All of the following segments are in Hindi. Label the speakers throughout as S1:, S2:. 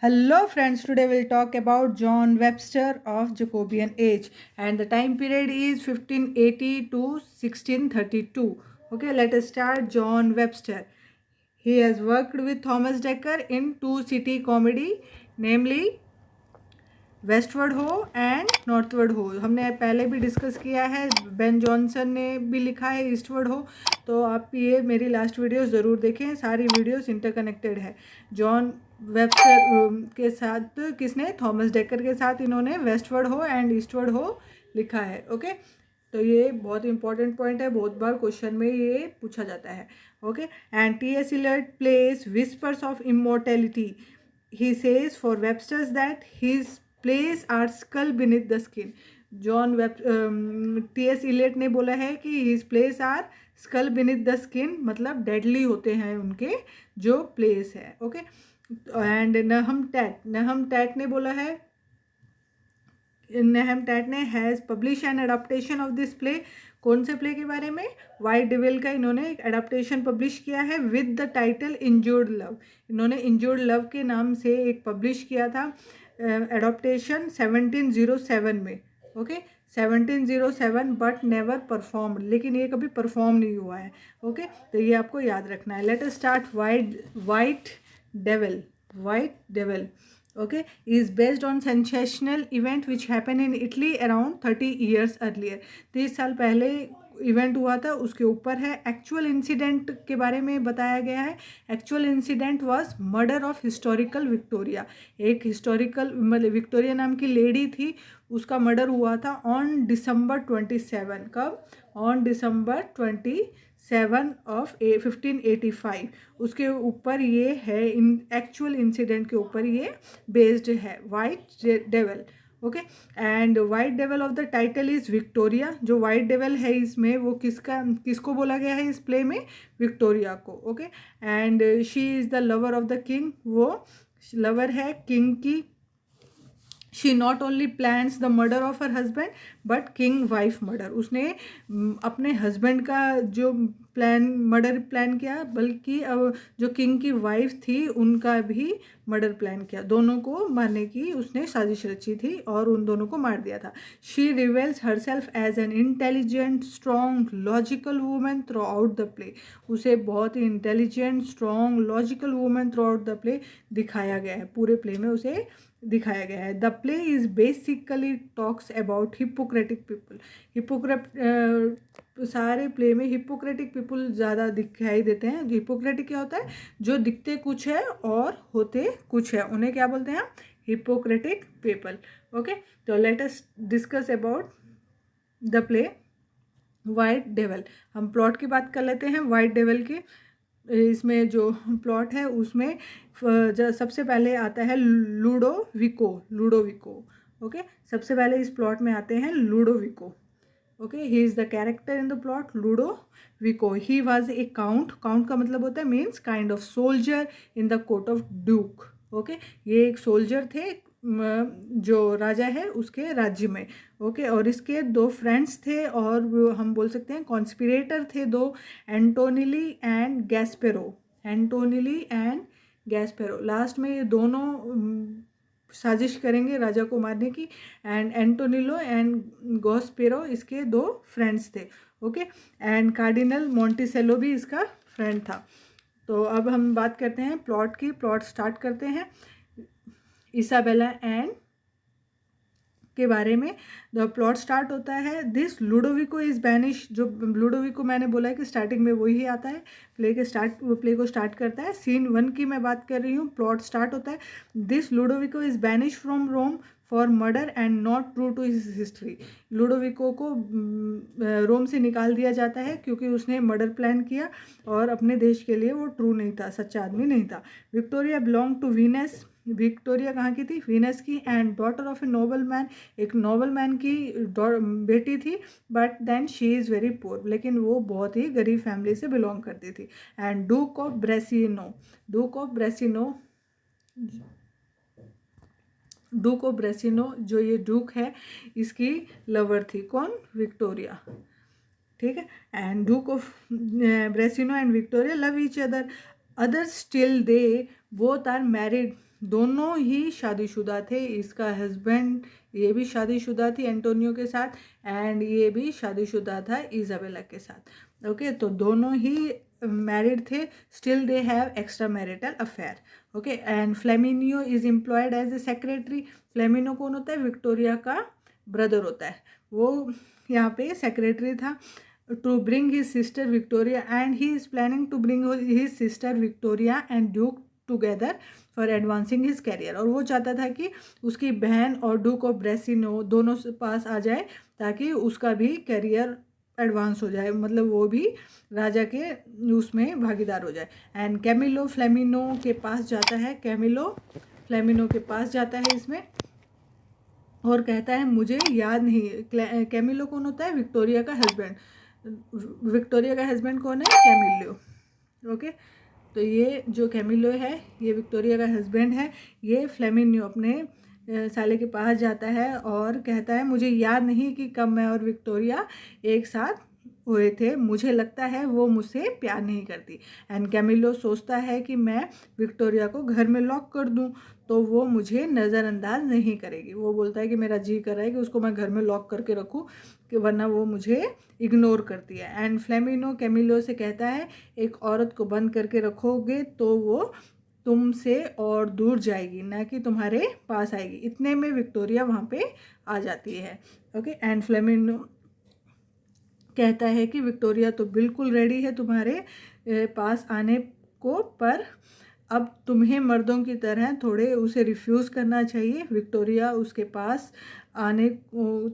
S1: Hello friends, today we'll talk about John Webster of Jacobean age and the time period is 1580 to 1632. Okay, let us start. John Webster. He has worked with Thomas Dekker in two city comedy, namely westward हो एंड नॉर्थवर्ड हो. हमने पहले भी डिस्कस किया है. बेन जॉनसन ने भी लिखा है ईस्टवर्ड हो. तो आप ये मेरी लास्ट वीडियोस ज़रूर देखें, सारी वीडियोस इंटरकनेक्टेड है. जॉन वेबस्टर के साथ किसने, थॉमस डेकर के साथ इन्होंने वेस्टवर्ड हो एंड ईस्टवर्ड हो लिखा है. ओके, तो ये बहुत इंपॉर्टेंट पॉइंट है, बहुत बार क्वेश्चन में ये पूछा जाता है. Okay, and T S. Eliot plays whispers of immortality. He says for Webster's that his plays are skull beneath the skin. John Webb T S. Eliot ने बोला है कि his plays are skull beneath the skin, मतलब डेडली होते हैं उनके जो प्लेस है. ओके, एंड नहम टैट ने बोला है, नहम टैट ने has published an adaptation of this play. कौन से प्ले के बारे में? वाइट डेविल का इन्होंने एक एडाप्टेशन पब्लिश किया है with the title injured love. इन्होंने इंजोर्ड लव के नाम से एक पब्लिश किया था एडाप्टेशन 1707 में. ओके, 1707 बट नेवर परफॉर्म, लेकिन ये कभी परफॉर्म नहीं हुआ है. ओके, तो ये आपको याद रखना है. Let us start. White devil okay is based on sensational event which happened in Italy around 30 years earlier. 30 साल पहले इवेंट हुआ था, उसके ऊपर है. एक्चुअल इंसिडेंट के बारे में बताया गया है. Actual incident was murder of historical Victoria. एक हिस्टोरिकल मतलब विक्टोरिया नाम की लेडी थी, उसका मर्डर हुआ था ऑन December 27. कब? On December 27 of 1585. उसके ऊपर ये है, इन एक्चुअल इंसिडेंट के ऊपर ये बेस्ड है. White devil. Okay, and white devil of the title is Victoria. जो वाइट डेविल है इसमें वो किसको बोला गया है इस प्ले में? विक्टोरिया को. Okay, and she is the lover of the king. वो लवर है किंग की. She not only plans the murder of her husband but king wife murder. उसने अपने हस्बैंड का जो मर्डर प्लान किया, बल्कि जो किंग की वाइफ थी उनका भी मर्डर प्लान किया. दोनों को मारने की उसने साजिश रची थी और उन दोनों को मार दिया था. She reveals herself as an intelligent strong logical women throughout the play. उसे बहुत ही intelligent strong logical women throughout the play दिखाया गया है. पूरे प्ले में उसे दिखाया गया है. The play is basically talks about hypocritic people. सारे प्ले में हिपोक्रेटिक पीपल ज़्यादा दिखाई देते हैं. हिपोक्रेटिक क्या होता है? जो दिखते कुछ है और होते कुछ है, उन्हें क्या बोलते हैं? Hypocritic people. ओके, तो let us discuss about the play White Devil. हम प्लॉट की बात कर लेते हैं वाइट डेविल की. इसमें जो प्लॉट है उसमें सबसे पहले आता है लूडोविको. ओके, सबसे पहले इस प्लॉट में आते हैं Ludovico. Okay, he is the character in the plot Ludovico. He was a count का मतलब होता है means kind of soldier in the court of duke. Okay, ये एक सोल्जर थे जो राजा है उसके राज्य में. ओके, और इसके दो फ्रेंड्स थे और हम बोल सकते हैं कॉन्स्पिरेटर थे दो, एंटोनिली एंड गैस्पेरो. लास्ट में ये दोनों साजिश करेंगे राजा को मारने की. एंड एंटोनिलो एंड गॉस्पेरो इसके दो फ्रेंड्स थे. ओके, एंड कार्डिनल मोंटिसेलो भी इसका फ्रेंड था. तो अब हम बात करते हैं प्लॉट की. प्लॉट स्टार्ट करते हैं इसाबेला एंड के बारे में. द प्लॉट स्टार्ट होता है दिस लूडोविको इज बैनिश. जो लूडोविको मैंने बोला है कि स्टार्टिंग में वही आता है, प्ले को स्टार्ट करता है. सीन 1 की मैं बात कर रही हूँ. प्लॉट स्टार्ट होता है this Ludovico is banish from Rome for murder and not true to his history. Ludovico को रोम से निकाल दिया जाता है क्योंकि उसने मर्डर प्लान किया और अपने देश के लिए वो ट्रू नहीं था, सच्चा आदमी नहीं था. Victoria belong to Venus. Victoria कहाँ की थी? वीनस की. And daughter of a noble man. एक नोबल मैन की बेटी थी. But then she is very poor. लेकिन वो बहुत ही गरीब फैमिली से बिलोंग करती थी. एंड डूक ऑफ ब्रेसिनो जो ये डूक है इसकी लवर थी. कौन? विक्टोरिया. ठीक है. And duke of Brachiano and Victoria love each other. Others still they both are married दोनों ही शादीशुदा थे। इसका हस्बैंड, ये भी शादीशुदा थी एंटोनियो के साथ, एंड ये भी शादीशुदा था इजाबेला के साथ। ओके, तो दोनों ही मैरिड थे, still they have extra marital affair. Okay, and Flamineo is employed as a secretary. Flamineo कौन होता है? विक्टोरिया का ब्रदर होता है, वो यहाँ पे सेक्रेटरी था। To bring his sister Victoria, and he is planning to bring his sister Victoria and Duke together for advancing his career. और वो चाहता था कि उसकी बहन और डूक ऑफ ब्रेसिनो दोनों पास आ जाए ताकि उसका भी कैरियर एडवांस हो जाए, मतलब वो भी राजा के उसमें भागीदार हो जाए। एंड कैमिलो फ्लेमिनो के पास जाता है, कैमिलो फ्लेमिनो के पास जाता है इसमें, और कहता है मुझे याद नहीं। कैमिलो कौन होता है? विक्टोरिया का हस्बैंड। विक्टोरिया का हस्बैंड कौन है? कैमिलो। ओके, तो ये जो कैमिलो है ये विक्टोरिया का हस्बैंड है। ये फ्लेमिनियो अपने साले के पास जाता है और कहता है मुझे याद नहीं कि कब मैं और विक्टोरिया एक साथ हुए थे, मुझे लगता है वो मुझसे प्यार नहीं करती। एंड कैमिलो सोचता है कि मैं विक्टोरिया को घर में लॉक कर दूं तो वो मुझे नज़रअंदाज नहीं करेगी। वो बोलता है कि मेरा जी कर रहा है कि उसको मैं घर में लॉक करके रखूं, कि वरना वो मुझे इग्नोर करती है। एंड फ्लेमिनो कैमिलो से कहता है एक औरत को बंद करके रखोगे तो वो तुमसे और दूर जाएगी, ना कि तुम्हारे पास आएगी। इतने में विक्टोरिया वहाँ पे आ जाती है। ओके, एंड फ्लेमिनो कहता है कि विक्टोरिया तो बिल्कुल रेडी है तुम्हारे पास आने को, पर अब तुम्हें मर्दों की तरह थोड़े उसे रिफ्यूज़ करना चाहिए विक्टोरिया उसके पास आने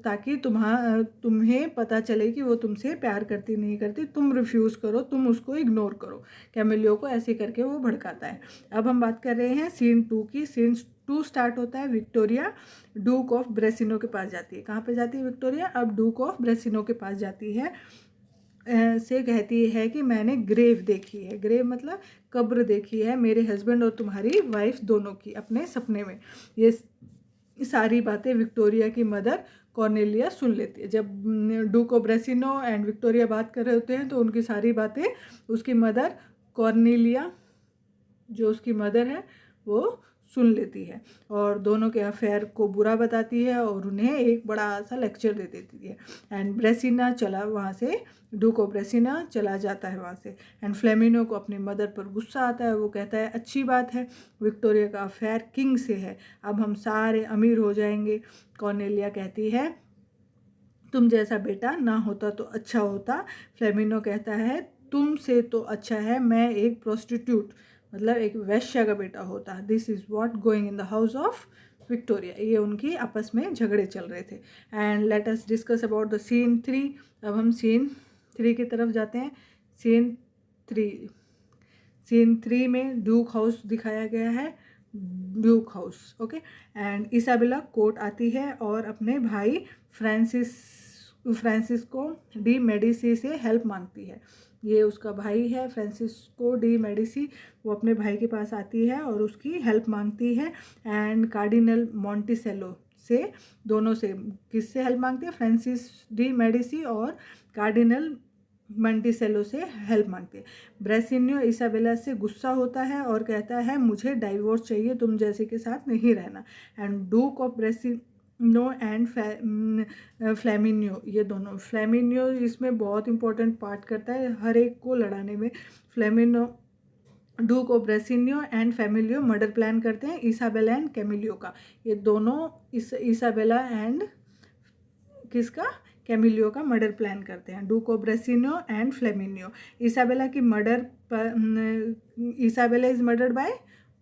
S1: ताकि तुम्हें पता चले कि वो तुमसे प्यार करती नहीं करती। तुम रिफ्यूज़ करो, तुम उसको इग्नोर करो। कैमिलियो को ऐसे करके वो भड़काता है। अब हम बात कर रहे हैं सीन 2 की। सीन 2 स्टार्ट होता है, विक्टोरिया डूक ऑफ ब्रेसिनो के पास जाती है। कहाँ पे जाती है विक्टोरिया? अब डूक ऑफ ब्रेसिनो के पास जाती है, से कहती है कि मैंने ग्रेव देखी है। ग्रेव मतलब कब्र देखी है मेरे हस्बैंड और तुम्हारी वाइफ दोनों की अपने सपने में। ये सारी बातें विक्टोरिया की मदर कॉर्नेलिया सुन लेती है। जब डूको ब्रेसिनो एंड विक्टोरिया बात कर रहे होते हैं तो उनकी सारी बातें उसकी मदर कॉर्नेलिया, जो उसकी मदर है, वो सुन लेती है और दोनों के अफेयर को बुरा बताती है और उन्हें एक बड़ा सा लेक्चर दे देती है। एंड ब्रेसिना चला वहाँ से, डूको ब्रेसिना चला जाता है वहाँ से। एंड फ्लेमिनो को अपनी मदर पर गुस्सा आता है। वो कहता है अच्छी बात है, विक्टोरिया का अफेयर किंग से है, अब हम सारे अमीर हो जाएंगे। कॉर्नेलिया कहती है तुम जैसा बेटा ना होता तो अच्छा होता। फ्लेमिनो कहता है तुमसे तो अच्छा है मैं एक प्रोस्टिट्यूट, मतलब एक वैश्य का बेटा होता। This is what going in the house of Victoria. ये उनकी आपस में झगड़े चल रहे थे। And let us discuss about the scene 3। अब हम सीन 3 की तरफ जाते हैं। सीन 3 में ड्यूक हाउस दिखाया गया है, Duke house. Okay, and Isabella court आती है और अपने भाई फ्रांसिस्को डी मेडिसी से हेल्प मांगती है। ये उसका भाई है फ्रांसिस्को डी मेडिसी, वो अपने भाई के पास आती है और उसकी हेल्प मांगती है। एंड कार्डिनल मॉन्टिसेलो से, दोनों से किससे हेल्प मांगती है? फ्रांसिस डी मेडिसी और कार्डिनल मॉन्टिसेलो से हेल्प मांगती है। ब्रेसिनियो इसाबेला से गुस्सा होता है और कहता है मुझे डाइवोर्स चाहिए, तुम जैसे के साथ नहीं रहना। And duke of Brachiano and फ्लेमिनियो, ये दोनों, फ्लेमिनियो इसमें बहुत इंपॉर्टेंट पार्ट करता है हर एक को लड़ाने में। Flamineo duke of Brachiano and फैमिलियो मर्डर प्लान करते हैं इसाबेला एंड कैमिलियो का। ये दोनों इसाबेला एंड किसका? कैमिलियो का मर्डर प्लान करते हैं। Duke of Brachiano and Flamineo. Isabella की मर्डर पर, Isabella is murdered by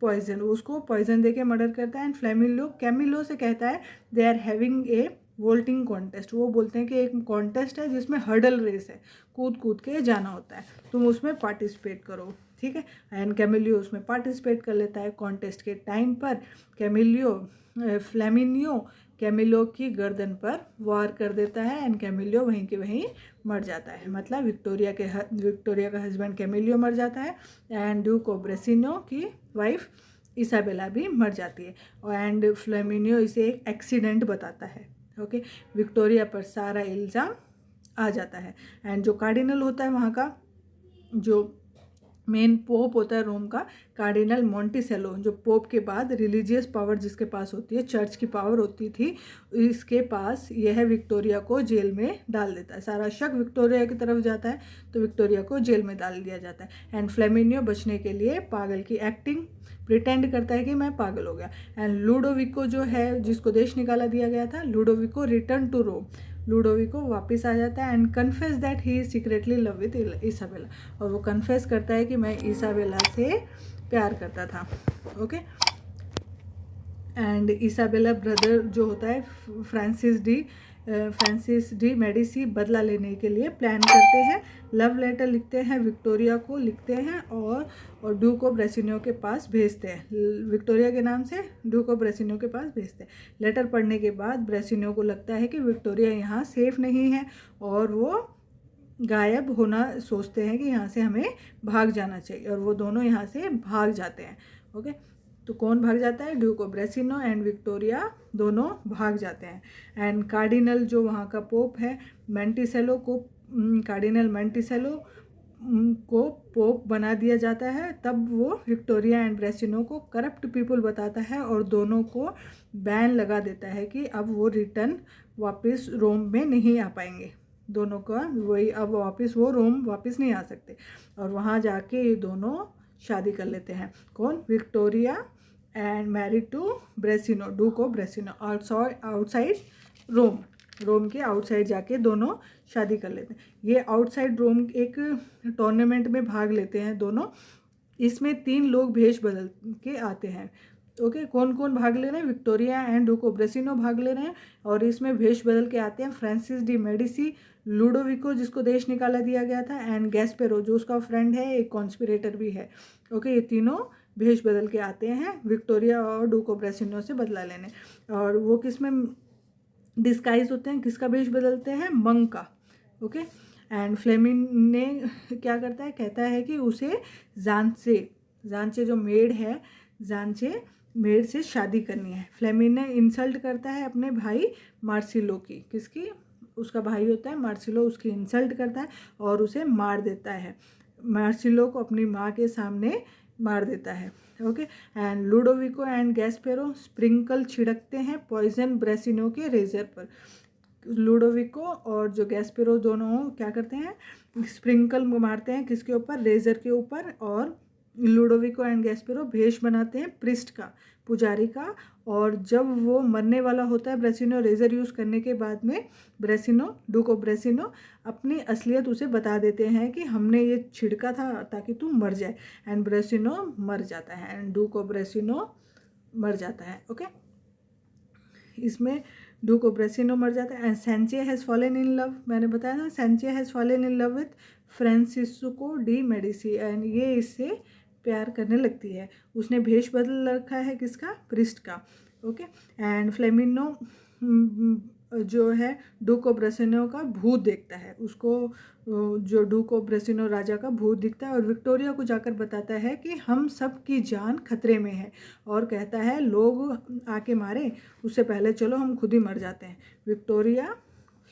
S1: poison, उसको पॉइजन देके मर्डर करता है। एंड फ्लेमिलो कैमिलो से कहता है they are having a vaulting contest. वो बोलते हैं कि एक कॉन्टेस्ट है जिसमें हर्डल रेस है, कूद कूद के जाना होता है, तुम उसमें पार्टिसिपेट करो, ठीक है। एंड कैमिलियो उसमें पार्टिसिपेट कर लेता है। कॉन्टेस्ट के टाइम पर फ्लेमिनियो कैमिलो की गर्दन पर वार कर देता है एंड कैमिलियो वहीं के वहीं मर जाता है। मतलब विक्टोरिया का हस्बैंड कैमिलियो मर जाता है एंड ड्यूक ऑफ ब्रेसिनो की वाइफ इसाबेला भी मर जाती है। एंड फ्लेमिनियो इसे एक एक्सीडेंट बताता है। ओके, विक्टोरिया पर सारा इल्ज़ाम आ जाता है। एंड जो कार्डिनल होता है वहाँ का, जो मेन पोप होता है रोम का कार्डिनल मॉन्टिसेलो, जो पोप के बाद रिलीजियस पावर जिसके पास होती है, चर्च की पावर होती थी, इसके पास यह विक्टोरिया को जेल में डाल देता है। सारा शक विक्टोरिया की तरफ जाता है तो विक्टोरिया को जेल में डाल दिया जाता है। एंड फ्लेमिनियो बचने के लिए पागल की एक्टिंग प्रिटेंड करता है कि मैं पागल हो गया। एंड लूडोविको जो है, जिसको देश निकाला दिया गया था, लूडोविको रिटर्न टू रोम, लूडोविको वापस आ जाता है and confess that he secretly love with Isabella, और वो कन्फेस करता है कि मैं इसाबेला से प्यार करता था। ओके। एंड इसाबेला ब्रदर जो होता है फ्रांसिस डी मेडिसी बदला लेने के लिए प्लान करते हैं, लव लेटर लिखते हैं, विक्टोरिया को लिखते हैं और ड्यूक ऑफ ब्रेसिनो के पास भेजते हैं, विक्टोरिया के नाम से ड्यूक ऑफ ब्रेसिनो के पास भेजते हैं। लेटर पढ़ने के बाद ब्रेसिनो को लगता है कि विक्टोरिया यहाँ सेफ नहीं है और वो गायब होना सोचते हैं कि यहाँ से हमें भाग जाना चाहिए, और वो दोनों यहाँ से भाग जाते हैं। ओके, तो कौन भाग जाता है? Duke of Brachiano and Victoria दोनों भाग जाते हैं। एंड कार्डिनल जो वहाँ का पोप है मेंटिसेलो को, कार्डिनल मेंटिसेलो को पोप बना दिया जाता है। तब वो विक्टोरिया एंड ब्रेसिनो को करप्ट पीपल बताता है और दोनों को बैन लगा देता है कि अब वो रिटर्न वापस रोम में नहीं आ पाएंगे। दोनों का वही, अब वापस वो रोम वापस नहीं आ सकते, और वहाँ जाके ये दोनों शादी कर लेते हैं। कौन? Victoria and married to Brachiano, duke of Brachiano, outside Rome, Rome के आउटसाइड जाके दोनों शादी कर लेते हैं। ये आउटसाइड रोम एक टूर्नामेंट में भाग लेते हैं दोनों। इसमें 3 लोग भेष बदल के आते हैं। ओके, कौन कौन भाग ले रहे हैं? विक्टोरिया एंड ड्यूक ऑफ ब्रेसिनो भाग ले रहे हैं, और इसमें भेष बदल के आते हैं फ्रांसिस डी मेडिसी, लूडोविको जिसको देश निकाला दिया गया था, एंड गैस्पेरो जो उसका फ्रेंड है, एक कॉन्स्पिरेटर भी है। ओके, ये तीनों भेष बदल के आते हैं विक्टोरिया और ड्यूक ऑफ ब्रेसिनो से बदला लेने। और वो किस में डिस्गाइज होते हैं? किसका भेष बदलते हैं? मंक का। ओके, एंड फ्लेमिन ने क्या करता है? कहता है कि उसे जांचे जो मेड है, जांचे मेड से शादी करनी है। फ्लेमिन ने इंसल्ट करता है अपने भाई मार्सिलो की, किसकी? उसका भाई होता है मार्सिलो, उसकी इंसल्ट करता है और उसे मार देता है। मार्सिलो को अपनी माँ के सामने मार देता है। ओके, एंड लूडोविको एंड गैस्पेरो स्प्रिंकल छिड़कते हैं पॉइजन ब्रेसिनो के रेजर पर। लूडोविको और जो गैस्पेरो दोनों क्या करते हैं? स्प्रिंकल मारते हैं किसके ऊपर? रेजर के ऊपर। और लूडोविको एंड गैस्पेरो भेष बनाते हैं प्रिस्ट का, पुजारी का। और जब वो मरने वाला होता है ब्रेसिनो रेजर यूज़ करने के बाद में, ब्रेसिनो, ड्यूक ऑफ ब्रेसिनो अपनी असलियत उसे बता देते हैं कि हमने ये छिड़का था ताकि तू मर जाए। एंड ब्रेसिनो मर जाता है, एंड ड्यूक ऑफ ब्रेसिनो मर जाता है। ओके, इसमें ड्यूक ऑफ ब्रेसिनो मर जाता है। And Zanche has fallen in love, मैंने बताया ना, Zanche has fallen in love with Francisco de Medici, and ये इससे प्यार करने लगती है। उसने भेष बदल रखा है किसका? प्रिस्ट का। ओके, एंड फ्लेमिनो जो है ड्यूक ऑफ ब्रेसिनो का भूत देखता है, उसको जो ड्यूक ऑफ ब्रेसिनो राजा का भूत दिखता है, और विक्टोरिया को जाकर बताता है कि हम सब की जान खतरे में है, और कहता है लोग आके मारे उससे पहले चलो हम खुद ही मर जाते हैं। विक्टोरिया,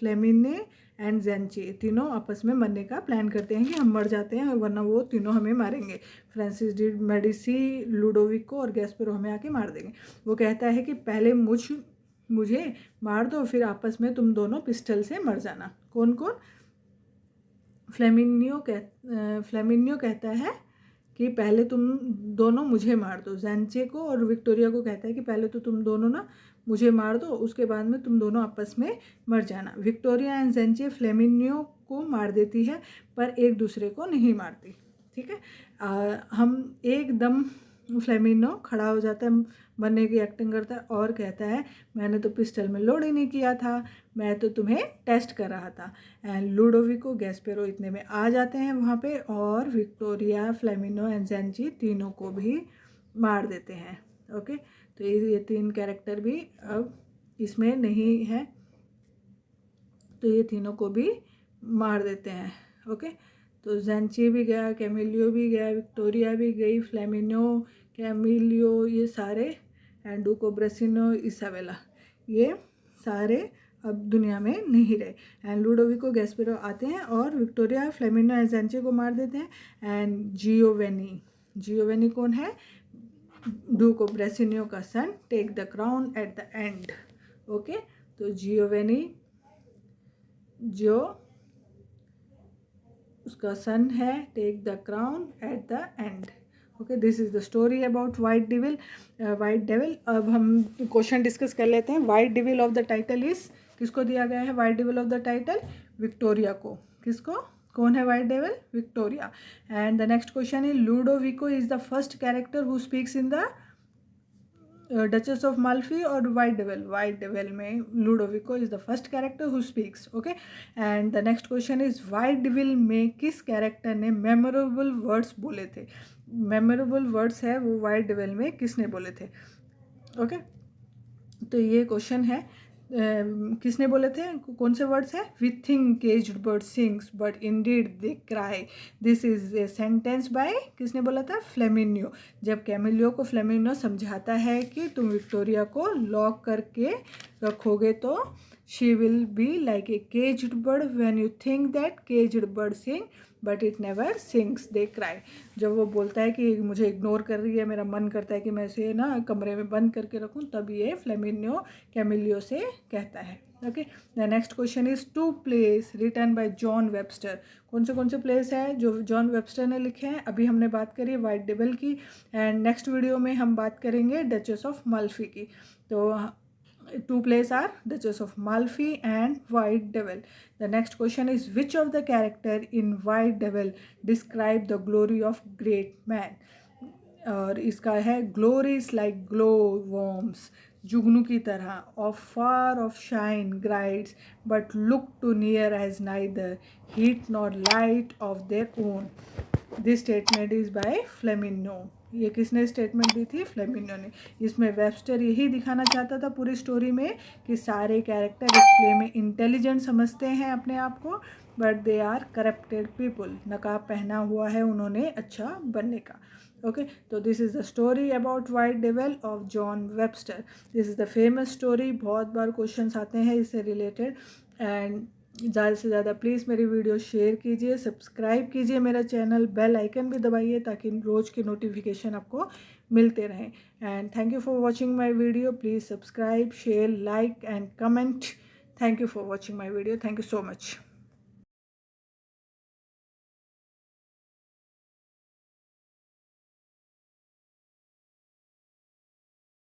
S1: फ्लेमिने एंड जेंची तीनों आपस में मरने का प्लान करते हैं कि हम मर जाते हैं वरना वो तीनों हमें मारेंगे। फ्रांसिस डी मेडिसी, लूडोविको और गैस्पेरो हमें आके मार देंगे। वो कहता है कि पहले मुझे मार दो, फिर आपस में तुम दोनों पिस्टल से मर जाना। कौन कौन? फ्लेमिनियो कहता है कि पहले तुम दोनों मुझे मार दो, जेंचे को और विक्टोरिया को कहता है कि पहले तो तुम दोनों ना मुझे मार दो, उसके बाद में तुम दोनों आपस में मर जाना। विक्टोरिया एंड जेंचे फ्लेमिनियो को मार देती है पर एक दूसरे को नहीं मारती। ठीक है, हम एकदम फ्लेमिनो खड़ा हो जाता है, मरने की एक्टिंग करता है और कहता है मैंने तो पिस्टल में लोड ही नहीं किया था, मैं तो तुम्हें टेस्ट कर रहा था। एंड लूडोविको, गैस्पेरो इतने में आ जाते हैं वहाँ पे, और विक्टोरिया, फ्लेमिनो एंड जेंची तीनों को भी मार देते हैं। ओके, तो ये 3 कैरेक्टर भी अब इसमें नहीं है, तो ये तीनों को भी मार देते हैं। ओके, तो जेंची भी गया, कैमिलियो भी गया, विक्टोरिया भी गई, फ्लेमिनो, कैमिलियो, ये सारे, एंड ड्यूक ऑफ ब्रेसिनो, इसाबेला, ये सारे अब दुनिया में नहीं रहे। एंड लूडोविको गैस्पेरो आते हैं और विक्टोरिया फ्लेमिनो एजेंचे को मार देते हैं। एंड जियोवेनी कौन है? ड्यूक ऑफ ब्रेसिनियो का son take the crown at the end. Okay, तो जियोवेनी जो उसका सन है take the crown at the end. Okay, this is the story about white devil. अब हम क्वेश्चन डिस्कस कर लेते हैं। White devil of the title is, किसको दिया गया है white devil of the title? Victoria को। किसको? कौन है white devil? Victoria. And the next question is Ludovico is the first character who speaks in the duchess of Malfi और वाइट डेविल में Ludovico is the first character who speaks. Okay, and the next question is white devil में किस कैरेक्टर ने मेमोरेबल वर्ड्स बोले थे? मेमोरेबल वर्ड्स है वो वाइट डेविल में किसने बोले थे? ओके, तो ये क्वेश्चन है किसने बोले थे? कौन से वर्ड्स है? We think caged bird sings but indeed they cry. This is a sentence by, किसने बोला था? फ्लेमिनियो। जब कैमिलियो को फ्लेमिनियो समझाता है कि तुम विक्टोरिया को लॉक करके रखोगे तो she will be like a caged bird when you think that caged bird Singh but it never sings they cry. जब वो बोलता है कि मुझे इग्नोर कर रही है, मेरा मन करता है कि मैं इसे ना कमरे में बंद करके रखूं, तब ये फ्लेमिनियो कैमिलियो से कहता है। Okay, the next question is two plays written by John Webster. कौन से प्लेस है जो जॉन वेबस्टर ने लिखे हैं? अभी हमने बात करी वाइट डेविल की, एंड नेक्स्ट वीडियो में हम बात करेंगे डचेस ऑफ माल्फी की। तो two plays are Duchess of Malfi and White Devil. The next question is which of the character in White Devil describe the glory of great man? और इसका है glories like glow worms, जुगनू की तरह, of far of shine guides but look too near as neither heat nor light of their own. This statement is by Flamineo. ये किसने स्टेटमेंट दी थी? फ्लेमिनो ने। इसमें वेबस्टर यही दिखाना चाहता था पूरी स्टोरी में कि सारे कैरेक्टर इस प्ले में इंटेलिजेंट समझते हैं अपने आप को, but they are corrupted people. नकाब पहना हुआ है उन्होंने अच्छा बनने का। ओके, तो this is the story about white devil of John Webster. This is the famous story. बहुत बार क्वेश्चंस आते हैं इससे रिलेटेड। एंड ज़्यादा से ज़्यादा प्लीज़ मेरी वीडियो शेयर कीजिए, सब्सक्राइब कीजिए मेरा चैनल, बेल आइकन भी दबाइए ताकि रोज़ के नोटिफिकेशन आपको मिलते रहें। And thank you for watching my video. Please subscribe, share, like and comment. Thank you for watching my video. Thank you so much.